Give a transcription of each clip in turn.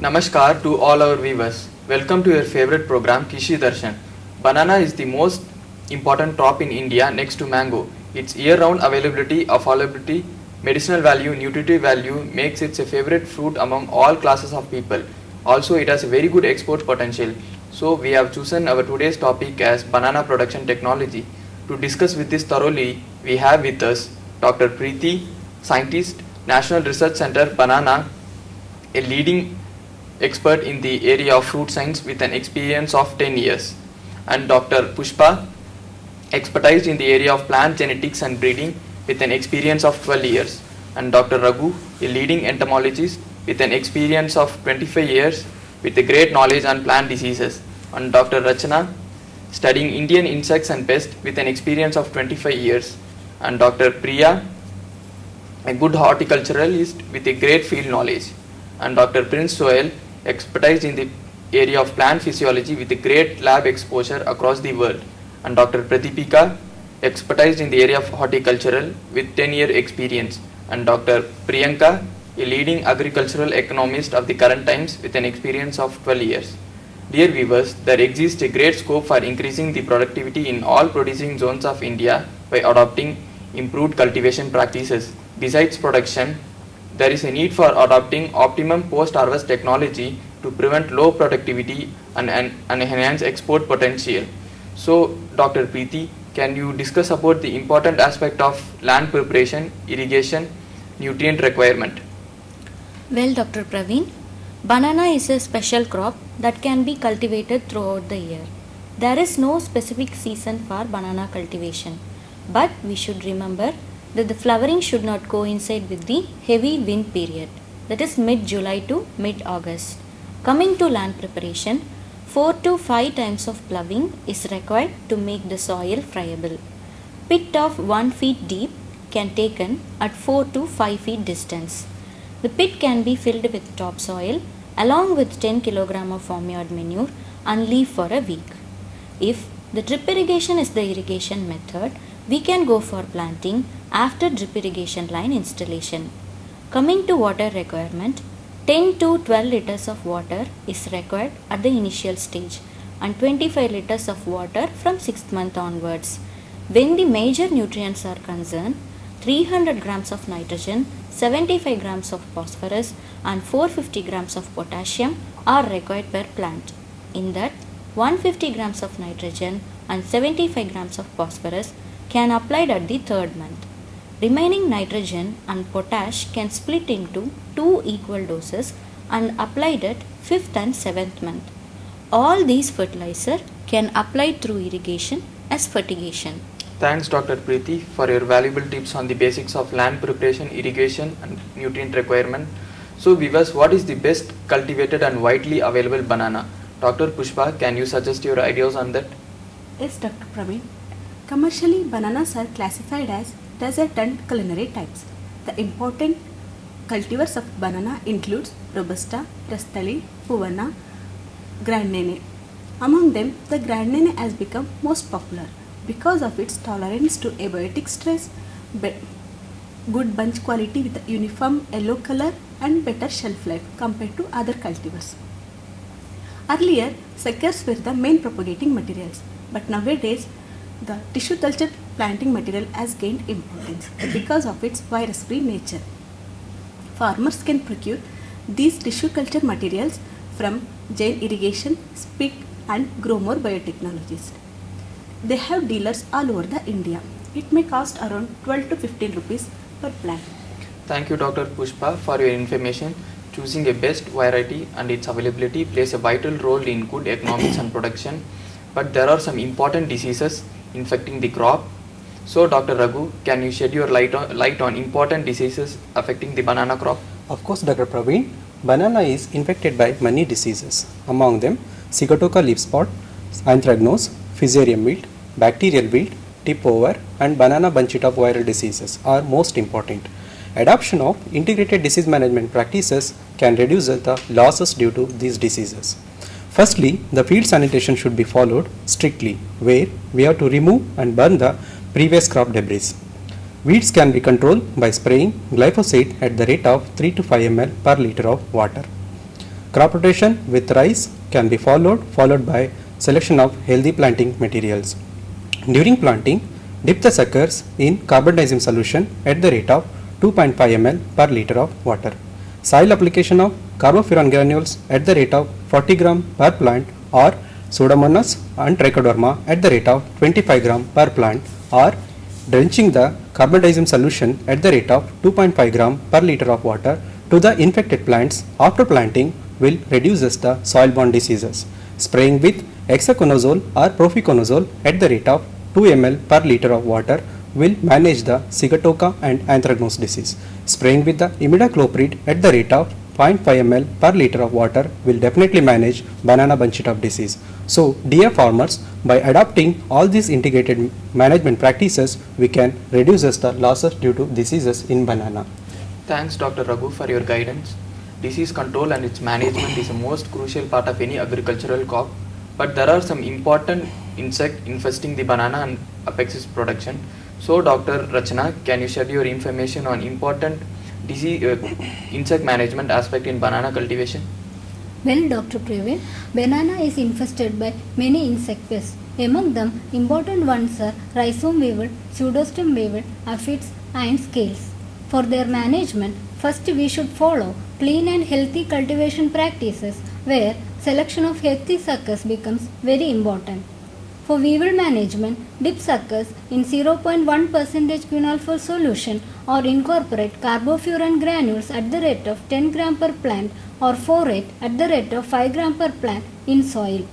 Namaskar to all our viewers. Welcome to your favorite program Kishi Darshan. Banana is the most important crop in India next to mango. Its year-round availability, affordability, medicinal value, nutritive value makes it a favorite fruit among all classes of people. Also, it has a very good export potential. So, we have chosen our today's topic as banana production technology. To discuss with this thoroughly, we have with us Dr. Preeti, scientist, National Research Center Banana, a leading expert in the area of fruit science with an experience of 10 years, and Dr. Pushpa, expertise in the area of plant genetics and breeding with an experience of 12 years, and Dr. Raghu, a leading entomologist with an experience of 25 years with a great knowledge on plant diseases, and Dr. Rachana, studying Indian insects and pests with an experience of 25 years, and Dr. Priya, a good horticulturalist with a great field knowledge, and Dr. Prince Soel, expertise in the area of plant physiology with a great lab exposure across the world, and Dr. Pratipika, expertise in the area of horticultural with 10-year experience, and Dr. Priyanka, a leading agricultural economist of the current times with an experience of 12 years. Dear viewers, there exists a great scope for increasing the productivity in all producing zones of India by adopting improved cultivation practices. Besides production, there is a need for adopting optimum post-harvest technology to prevent low productivity and enhance export potential. So, Dr. Preeti, can you discuss about the important aspect of land preparation, irrigation, nutrient requirement? Well, Dr. Praveen, banana is a special crop that can be cultivated throughout the year. There is no specific season for banana cultivation, but we should remember that the flowering should not coincide with the heavy wind period, that is mid-July to mid-August. Coming to land preparation, 4 to 5 times of ploughing is required to make the soil friable. Pit of 1 feet deep can be taken at 4 to 5 feet distance. The pit can be filled with topsoil along with 10 kg of farmyard manure and leave for a week. If the drip irrigation is the irrigation method, we can go for planting after drip irrigation line installation. Coming to water requirement, 10 to 12 liters of water is required at the initial stage and 25 liters of water from 6th month onwards. When the major nutrients are concerned, 300 grams of nitrogen, 75 grams of phosphorus and 450 grams of potassium are required per plant. In that, 150 grams of nitrogen and 75 grams of phosphorus can applied at the 3rd month. Remaining nitrogen and potash can split into 2 equal doses and applied at 5th and 7th month. All these fertilizer can applied through irrigation as fertigation. Thanks Dr. Preeti for your valuable tips on the basics of land preparation, irrigation and nutrient requirement. So viewers, what is the best cultivated and widely available banana? Dr. Pushpa, can you suggest your ideas on that? Yes, Dr. Praveen. Commercially, bananas are classified as desert and culinary types. The important cultivars of banana includes Robusta, Rastali, Puvana, Grandene. Among them, the Grandene has become most popular because of its tolerance to abiotic stress, good bunch quality with a uniform yellow color and better shelf life compared to other cultivars. Earlier, suckers were the main propagating materials, but nowadays the tissue culture planting material has gained importance because of its virus-free nature. Farmers can procure these tissue culture materials from Jain Irrigation, SPIC and Growmore Biotechnologies. They have dealers all over the India. It may cost around 12 to 15 rupees per plant. Thank you Dr. Pushpa for your information. Choosing a best variety and its availability plays a vital role in good economics and production, but there are some important diseases infecting the crop. So Dr. Raghu, can you shed your light on important diseases affecting the banana crop? Of course, Dr. Praveen. Banana is infected by many diseases. Among them, Sigatoka leaf spot, anthracnose, Fusarium wilt, bacterial wilt, tip over and banana bunch top viral diseases are most important. Adoption of integrated disease management practices can reduce the losses due to these diseases. Firstly, the field sanitation should be followed strictly, where we have to remove and burn the previous crop debris. Weeds can be controlled by spraying glyphosate at the rate of 3 to 5 ml per liter of water. Crop rotation with rice can be followed by selection of healthy planting materials. During planting, dip the suckers in carbendazim solution at the rate of 2.5 ml per liter of water. Soil application of carbofuran granules at the rate of 40 gram per plant or Pseudomonas and Trichoderma at the rate of 25 gram per plant, or drenching the carbendazim solution at the rate of 2.5 gram per liter of water to the infected plants after planting will reduce the soil-borne diseases. Spraying with hexaconazole or propiconazole at the rate of 2 ml per liter of water will manage the Sigatoka and anthracnose disease. Spraying with the imidacloprid at the rate of 0.5 ml per liter of water will definitely manage banana bunch top disease. So, dear farmers, by adopting all these integrated management practices, we can reduce the losses due to diseases in banana. Thanks Dr. Raghu for your guidance. Disease control and its management is the most crucial part of any agricultural crop, but there are some important insect infesting the banana and affects its production. So Dr. Rachana, can you share your information on important disease insect management aspect in banana cultivation? Well, Dr. Praveen, banana is infested by many insect pests. Among them, important ones are rhizome weevil, pseudostem weevil, aphids, and scales. For their management, first we should follow clean and healthy cultivation practices where selection of healthy suckers becomes very important. For weevil management, dip suckers in 0.1% quinalphos solution or incorporate carbofuran granules at the rate of 10 gram per plant or forate at the rate of 5 gram per plant in soil.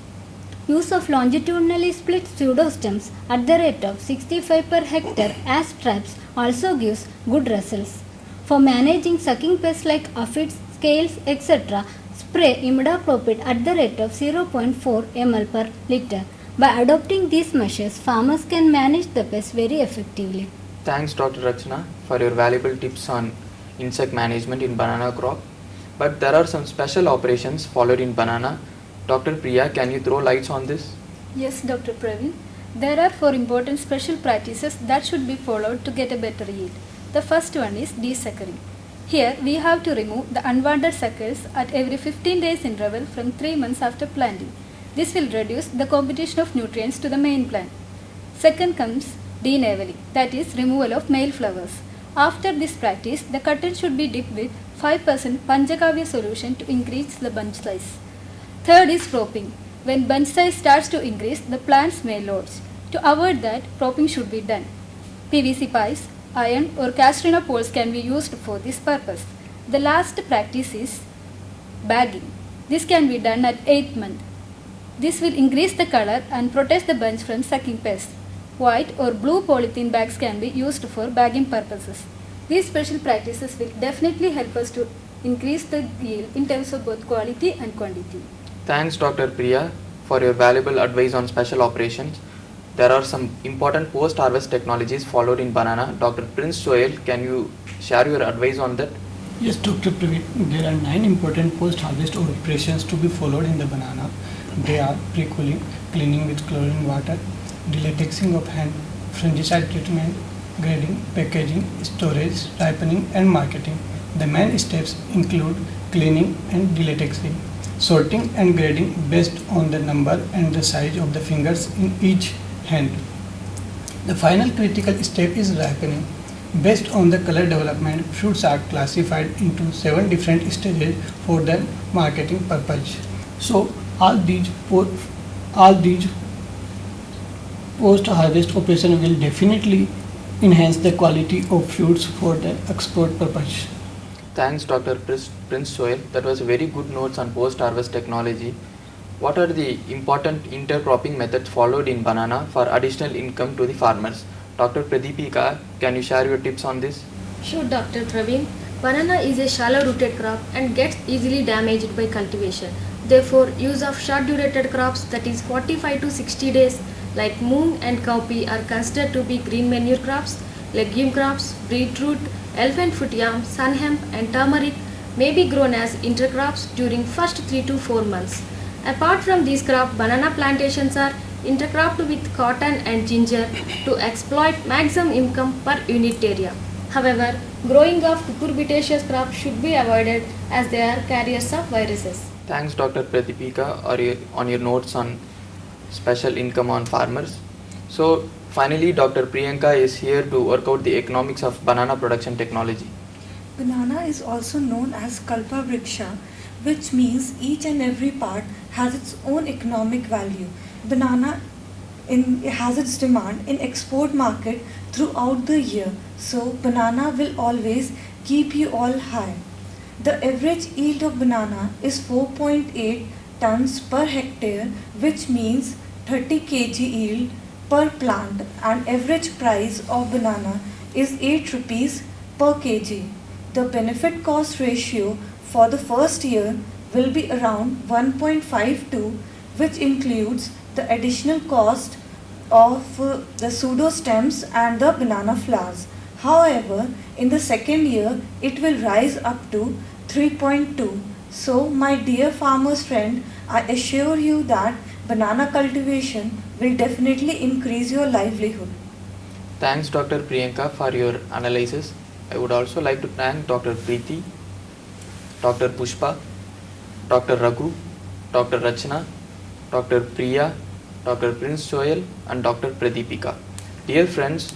Use of longitudinally split pseudostems at the rate of 65 per hectare as traps also gives good results. For managing sucking pests like aphids, scales, etc., spray imidacloprid at the rate of 0.4 ml per liter. By adopting these measures, farmers can manage the pests very effectively. Thanks Dr. Rachana for your valuable tips on insect management in banana crop. But there are some special operations followed in banana. Dr. Priya, can you throw lights on this? Yes, Dr. Praveen. There are 4 important special practices that should be followed to get a better yield. The first one is desuckering. Here we have to remove the unwanted suckers at every 15 days interval from 3 months after planting. This will reduce the competition of nutrients to the main plant. Second comes denaveling, that is removal of male flowers. After this practice, the cotton should be dipped with 5% Panchagavya solution to increase the bunch size. Third is propping. When bunch size starts to increase, the plants may lodge. To avoid that, propping should be done. PVC pipes, iron or castrina poles can be used for this purpose. The last practice is bagging. This can be done at 8th month. This will increase the color and protect the bunch from sucking pests. White or blue polythene bags can be used for bagging purposes. These special practices will definitely help us to increase the yield in terms of both quality and quantity. Thanks Dr. Priya for your valuable advice on special operations. There are some important post-harvest technologies followed in banana. Dr. Prince Soel, can you share your advice on that? Yes, Dr. Praveen, there are 9 important post-harvest operations to be followed in the banana. They are pre-cooling, cleaning with chlorine water, delatexing of hand, fungicide treatment, grading, packaging, storage, ripening and marketing. The main steps include cleaning and delatexing, sorting and grading based on the number and the size of the fingers in each hand. The final critical step is ripening. Based on the color development, fruits are classified into 7 different stages for their marketing purpose. So all these post-harvest operations will definitely enhance the quality of fruits for the export purpose. Thanks Dr. Prince Soel. That was very good notes on post-harvest technology. What are the important intercropping methods followed in banana for additional income to the farmers? Dr. Pradeepika, can you share your tips on this? Sure, Dr. Praveen. Banana is a shallow-rooted crop and gets easily damaged by cultivation. Therefore, use of short-durated crops, that is 45 to 60 days, like moong and cowpea, are considered to be green manure crops. Legume crops, beetroot, elephant foot yam, sun hemp, and turmeric may be grown as intercrops during first 3 to 4 months. Apart from these crops, banana plantations are intercropped with cotton and ginger to exploit maximum income per unit area. However, growing of cucurbitaceous crops should be avoided as they are carriers of viruses. Thanks, Dr. Pradipika, on your notes on special income on farmers. So, finally, Dr. Priyanka is here to work out the economics of banana production technology. Banana is also known as Kalpa Vriksha, which means each and every part has its own economic value. Banana has its demand in export market throughout the year, so banana will always keep you all high. The average yield of banana is 4.8 tons per hectare, which means 30 kg yield per plant, and average price of banana is 8 rupees per kg. The benefit cost ratio for the first year will be around 1.52, which includes the additional cost of the pseudo stems and the banana flowers. However, in the second year, it will rise up to 3.2. So, my dear farmers friend, I assure you that banana cultivation will definitely increase your livelihood. Thanks, Dr. Priyanka, for your analysis. I would also like to thank Dr. Preeti, Dr. Pushpa, Dr. Raghu, Dr. Rachna, Dr. Priya, Dr. Prince Joel, and Dr. Pradipika. Dear friends,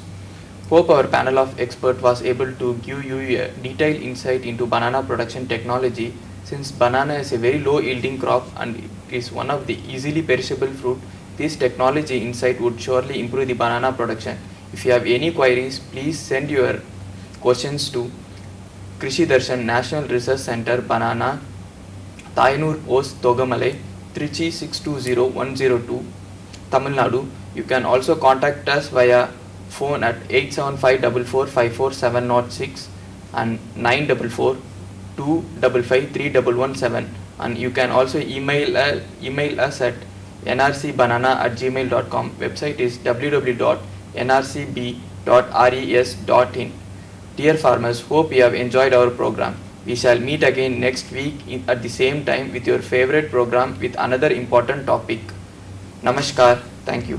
hope our panel of experts was able to give you a detailed insight into banana production technology. Since banana is a very low yielding crop and it is one of the easily perishable fruit, this technology insight would surely improve the banana production. If you have any queries, please send your questions to Krishi Darshan National Research Center, Banana, Tainur Os Togamalai, Trichy 620102, Tamil Nadu. You can also contact us via phone at 87544544706 and 944-255-3117, and you can also email us at nrcbanana@gmail.com. Website is www.nrcb.res.in. Dear farmers, hope you have enjoyed our program. We shall meet again next week at the same time with your favorite program with another important topic. Namaskar. Thank you.